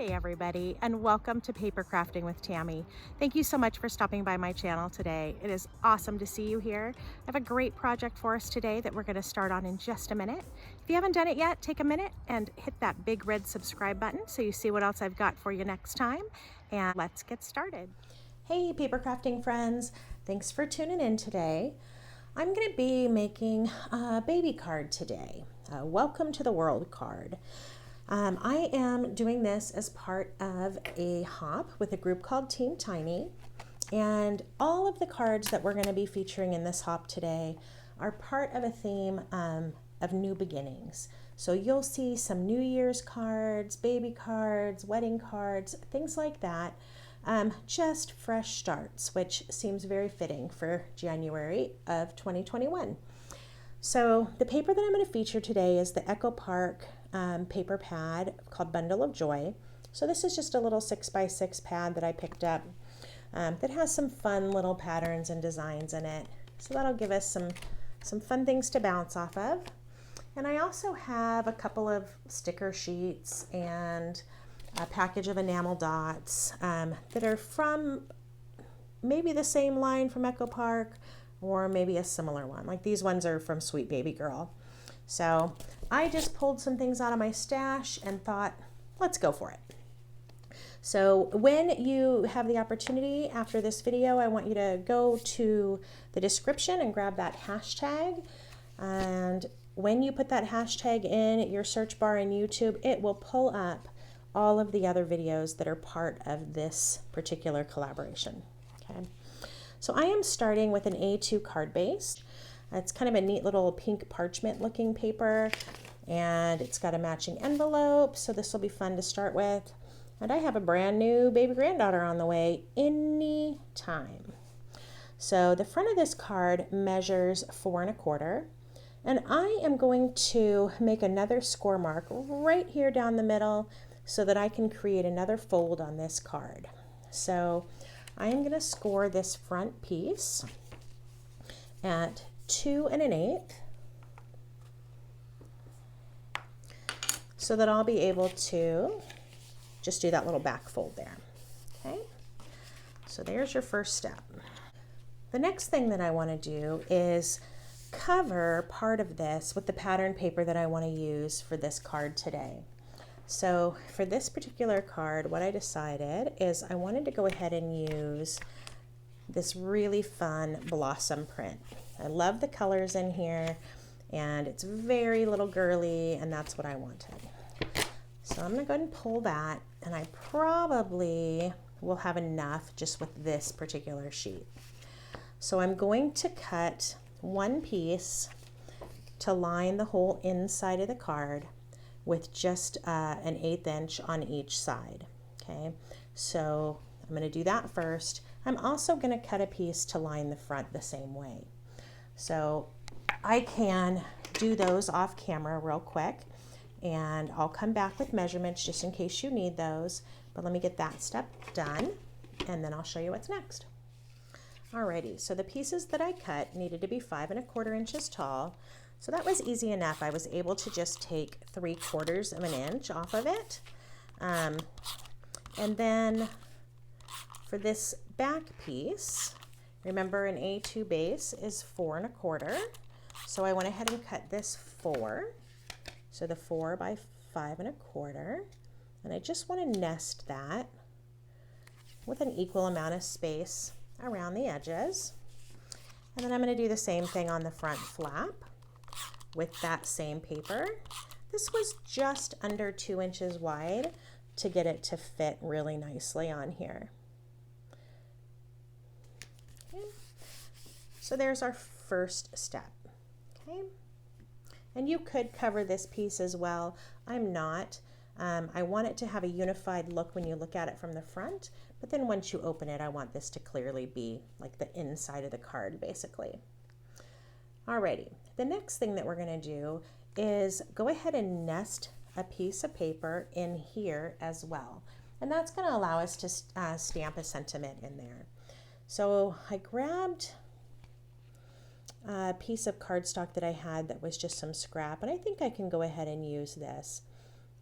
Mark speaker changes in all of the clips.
Speaker 1: Hey everybody, and welcome to Paper Crafting with Tammy. Thank you so much for stopping by my channel today. It is awesome to see you here. I have a great project for us today that we're going to start on in just a minute. If you haven't done it yet, take a minute and hit that big red subscribe button so you see what else I've got for you next time, and let's get started. Hey paper crafting friends, thanks for tuning in today. I'm going to be making a baby card today, a welcome to the world card. I am doing this as part of a hop with a group called Team Tiny, and all of the cards that we're going to be featuring in this hop today are part of a theme of new beginnings. So you'll see some New Year's cards, baby cards, wedding cards, things like that. Just fresh starts, which seems very fitting for January of 2021. So the paper that I'm going to feature today is the Echo Park paper pad called Bundle of Joy. So this is just a little 6x6 pad that I picked up that has some fun little patterns and designs in it. So that'll give us some fun things to bounce off of. And I also have a couple of sticker sheets and a package of enamel dots that are from maybe the same line from Echo Park or maybe a similar one. Like these ones are from Sweet Baby Girl. So I just pulled some things out of my stash and thought, let's go for it. So when you have the opportunity after this video, I want you to go to the description and grab that hashtag. And when you put that hashtag in your search bar in YouTube, it will pull up all of the other videos that are part of this particular collaboration. Okay. So I am starting with an A2 card base. It's kind of a neat little pink parchment looking paper, and it's got a matching envelope, so this will be fun to start with. And I have a brand new baby granddaughter on the way any time. So the front of this card measures 4 1/4, and I am going to make another score mark right here down the middle so that I can create another fold on this card. So I am going to score this front piece at 2 1/8 so that I'll be able to just do that little back fold there. Okay, so there's your first step. The next thing that I want to do is cover part of this with the pattern paper that I want to use for this card today. So for this particular card, what I decided is I wanted to go ahead and use this really fun blossom print. I love the colors in here, and it's very little girly, and that's what I wanted. So I'm going to go ahead and pull that, and I probably will have enough just with this particular sheet. So I'm going to cut one piece to line the whole inside of the card with just an 1/8 inch on each side. Okay, so I'm going to do that first. I'm also going to cut a piece to line the front the same way. So I can do those off camera real quick, and I'll come back with measurements just in case you need those. But let me get that step done, and then I'll show you what's next. Alrighty, so the pieces that I cut needed to be 5 1/4 inches tall. So that was easy enough. I was able to just take 3/4 of an inch off of it. And then for this back piece, remember an A2 base is 4 1/4. So I went ahead and cut this 4. So the 4 by 5 1/4. And I just want to nest that with an equal amount of space around the edges. And then I'm going to do the same thing on the front flap with that same paper. This was just under 2 inches wide to get it to fit really nicely on here. Okay. So there's our first step. Okay. And you could cover this piece as well. I'm not. I want it to have a unified look when you look at it from the front, but then once you open it, I want this to clearly be like the inside of the card, basically. Alrighty, the next thing that we're going to do is go ahead and nest a piece of paper in here as well. And that's going to allow us to stamp a sentiment in there. So I grabbed a piece of cardstock that I had that was just some scrap, and I think I can go ahead and use this.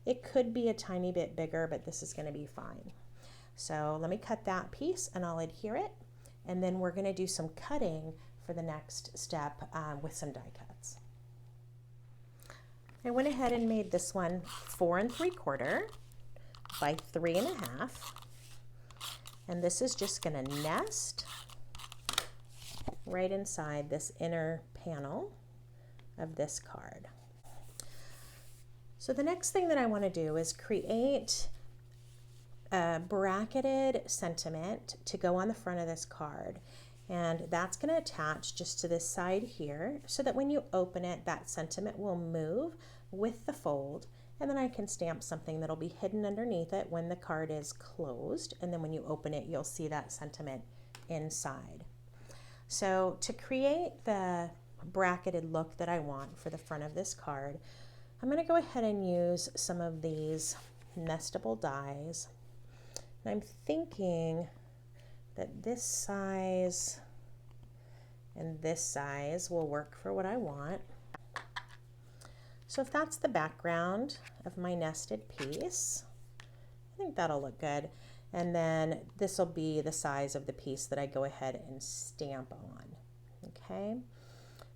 Speaker 1: It could be a tiny bit bigger, but this is going to be fine. So let me cut that piece and I'll adhere it. And then we're going to do some cutting for the next step with some die cuts. I went ahead and made this one 4 3/4 by 3 1/2. And this is just going to nest right inside this inner panel of this card. So the next thing that I want to do is create a bracketed sentiment to go on the front of this card. And that's going to attach just to this side here so that when you open it, that sentiment will move with the fold. And then I can stamp something that'll be hidden underneath it when the card is closed. And then when you open it, you'll see that sentiment inside. So to create the bracketed look that I want for the front of this card, I'm going to go ahead and use some of these nestable dies. And I'm thinking that this size and this size will work for what I want. So if that's the background of my nested piece, I think that'll look good. And then this will be the size of the piece that I go ahead and stamp on. Okay,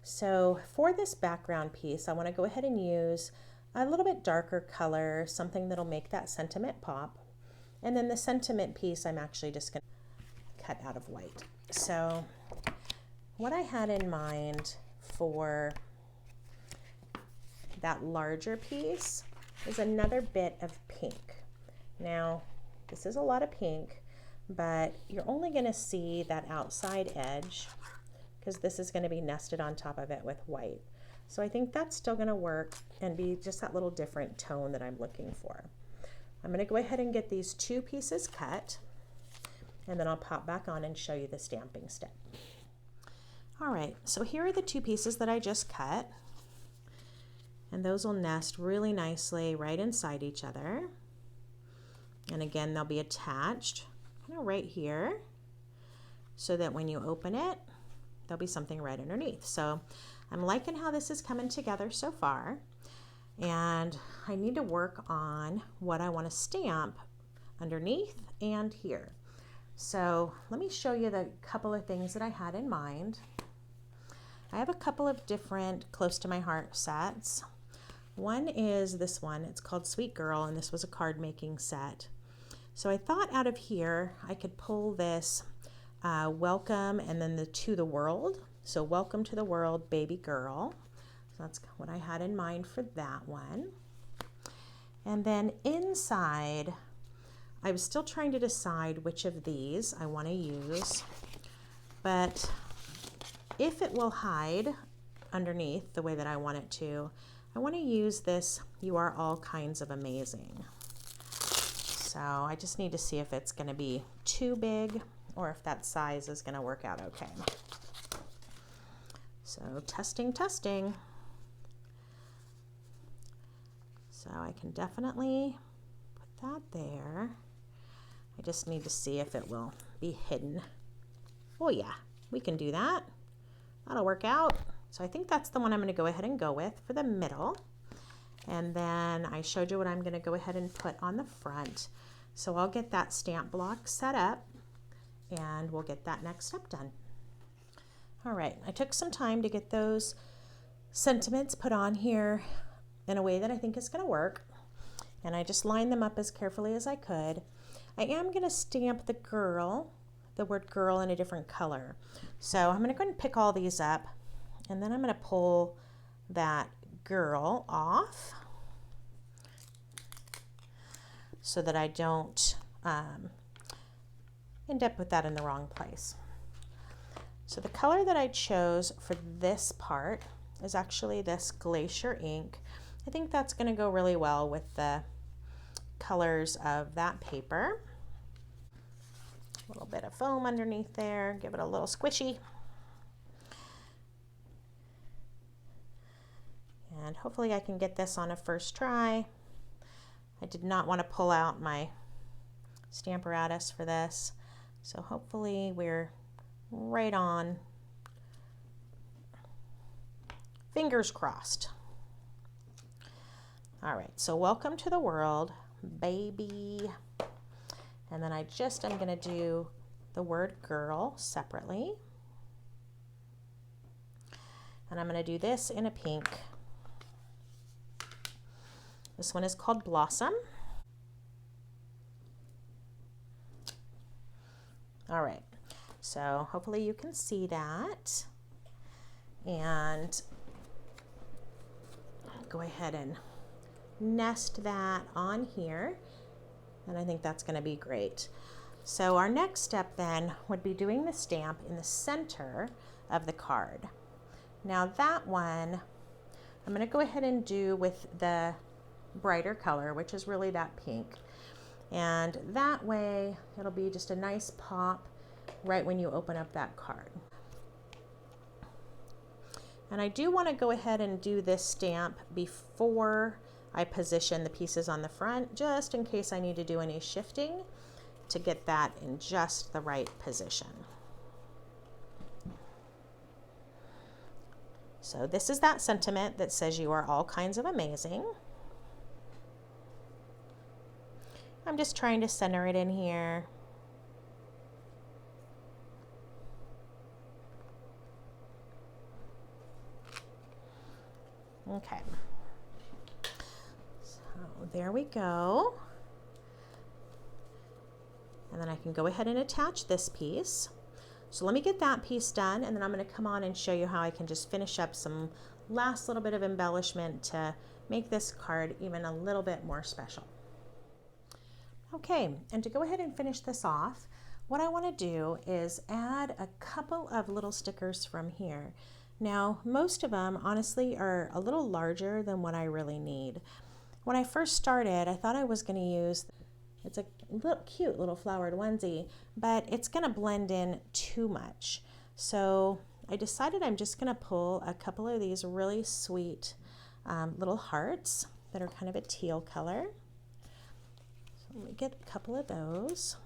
Speaker 1: so for this background piece, I want to go ahead and use a little bit darker color, something that'll make that sentiment pop. And then the sentiment piece, I'm actually just going to cut out of white. So what I had in mind for that larger piece is another bit of pink. Now, this is a lot of pink, but you're only going to see that outside edge because this is going to be nested on top of it with white. So I think that's still going to work and be just that little different tone that I'm looking for. I'm going to go ahead and get these 2 pieces cut, and then I'll pop back on and show you the stamping step. All right, so here are the 2 pieces that I just cut. And those will nest really nicely right inside each other. And again, they'll be attached kind of right here so that when you open it, there'll be something right underneath. So I'm liking how this is coming together so far. And I need to work on what I want to stamp underneath and here. So let me show you the couple of things that I had in mind. I have a couple of different close to my heart sets. One is this one, it's called Sweet Girl, and this was a card making set. So I thought out of here I could pull this welcome and then the to the world. So welcome to the world, baby girl. So that's what I had in mind for that one. And then inside, I was still trying to decide which of these I want to use, but if it will hide underneath the way that I want it to, I want to use this You Are All Kinds of Amazing. So I just need to see if it's going to be too big or if that size is going to work out okay. So testing. So I can definitely put that there. I just need to see if it will be hidden. Oh yeah, we can do that. That'll work out. So I think that's the one I'm going to go ahead and go with for the middle. And then I showed you what I'm going to go ahead and put on the front. So I'll get that stamp block set up and we'll get that next step done. All right, I took some time to get those sentiments put on here in a way that I think is going to work. And I just lined them up as carefully as I could. I am going to stamp the word girl in a different color. So I'm going to go ahead and pick all these up. And then I'm going to pull that girl off so that I don't end up with that in the wrong place. So the color that I chose for this part is actually this Glacier ink. I think that's going to go really well with the colors of that paper. A little bit of foam underneath there, give it a little squishy. And hopefully I can get this on a first try. I did not want to pull out my Stamparatus for this, so hopefully we're right on. Fingers crossed. All right, so welcome to the world, baby. And then I'm gonna do the word girl separately. And I'm gonna do this in a pink. This one is called Blossom. All right, so hopefully you can see that. And go ahead and nest that on here. And I think that's gonna be great. So our next step then would be doing the stamp in the center of the card. Now that one, I'm gonna go ahead and do with the brighter color, which is really that pink. And that way it'll be just a nice pop right when you open up that card. And I do want to go ahead and do this stamp before I position the pieces on the front, just in case I need to do any shifting to get that in just the right position. So this is that sentiment that says you are all kinds of amazing. I'm just trying to center it in here. Okay, so there we go. And then I can go ahead and attach this piece. So let me get that piece done, and then I'm going to come on and show you how I can just finish up some last little bit of embellishment to make this card even a little bit more special. Okay, and to go ahead and finish this off, what I want to do is add a couple of little stickers from here. Now, most of them honestly are a little larger than what I really need. When I first started, I thought I was going to use, it's a little cute little flowered onesie, but it's going to blend in too much. So I decided I'm just going to pull a couple of these really sweet little hearts that are kind of a teal color. So let me get a couple of those.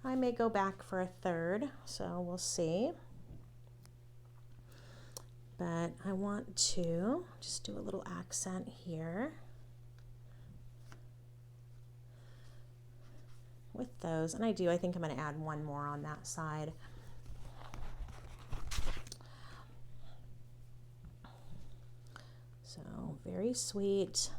Speaker 1: I may go back for a third, so we'll see. But I want to just do a little accent here with those. And I think I'm going to add one more on that side. So very sweet.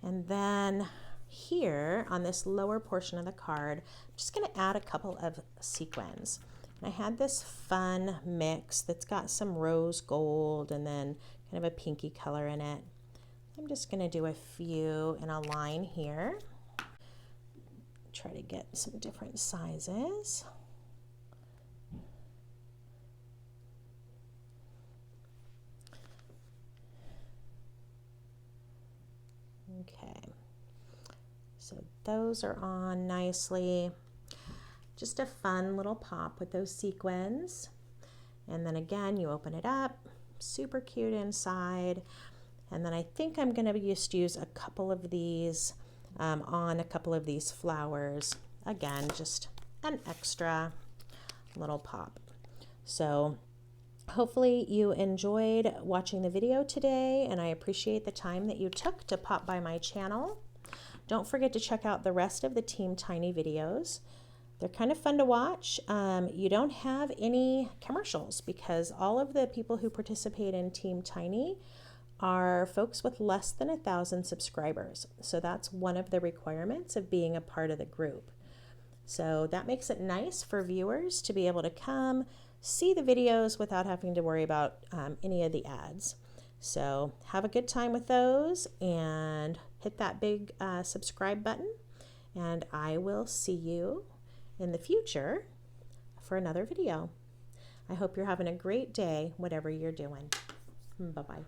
Speaker 1: And then here on this lower portion of the card, I'm just going to add a couple of sequins. I had this fun mix that's got some rose gold and then kind of a pinky color in it. I'm just going to do a few in a line here. Try to get some different sizes. Okay, so those are on nicely. Just a fun little pop with those sequins. And then again, you open it up, super cute inside. And then I think I'm gonna just use a couple of these on a couple of these flowers. Again, just an extra little pop. So hopefully you enjoyed watching the video today, and I appreciate the time that you took to pop by my channel. Don't forget to check out the rest of the Team Tiny videos. They're kind of fun to watch. You don't have any commercials because all of the people who participate in Team Tiny are folks with less than 1,000 subscribers. So that's one of the requirements of being a part of the group. So that makes it nice for viewers to be able to come see the videos without having to worry about any of the ads. So have a good time with those and hit that big subscribe button, and I will see you in the future for another video. I hope you're having a great day, whatever you're doing. Bye-bye.